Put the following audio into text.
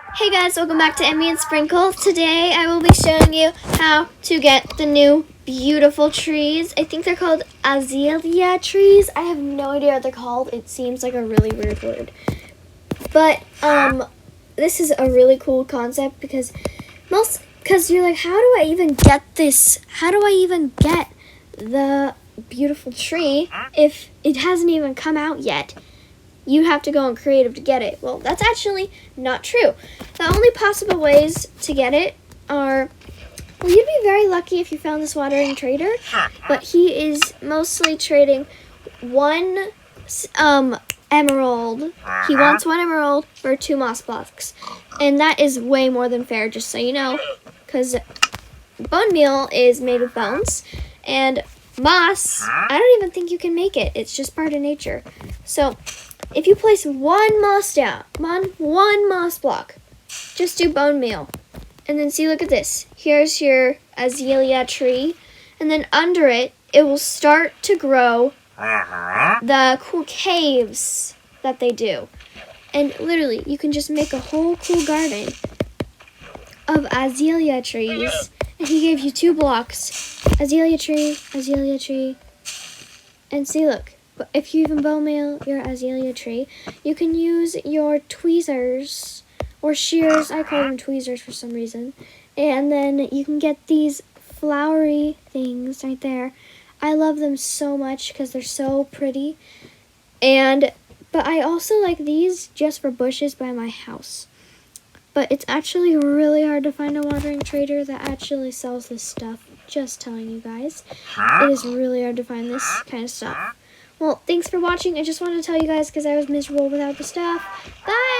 Hey guys, welcome back to Emmy and Sprinkle. Today I will be showing you how to get the new beautiful trees. I think they're called azalea trees. I have no idea what they're called. It seems like a really weird word. But this is a really cool concept because you're like, how do I even get this? How do I even get the beautiful tree if it hasn't even come out yet? You have to go on creative to get it. Well, that's actually not true. The only possible ways to get it are, well, you'd be very lucky if you found this watering trader, but he is mostly trading one emerald. He wants one emerald for 2 moss blocks, and that is way more than fair, just so you know, because bone meal is made with bones, and moss, I don't even think you can make it. It's just part of nature. So if you place one moss down, one moss block, just do bone meal. And then see, look at this. Here's your azalea tree. And then under it, it will start to grow the cool caves that they do. And literally, you can just make a whole cool garden of azalea trees. And he gave you 2 blocks. Azalea tree, and see, look. If you even bone meal your azalea tree, you can use your tweezers or shears. I call them tweezers for some reason. And then you can get these flowery things right there. I love them so much because they're so pretty. But I also like these just for bushes by my house. But it's actually really hard to find a watering trader that actually sells this stuff. Just telling you guys. It is really hard to find this kind of stuff. Well, thanks for watching. I just wanted to tell you guys because I was miserable without the stuff. Bye!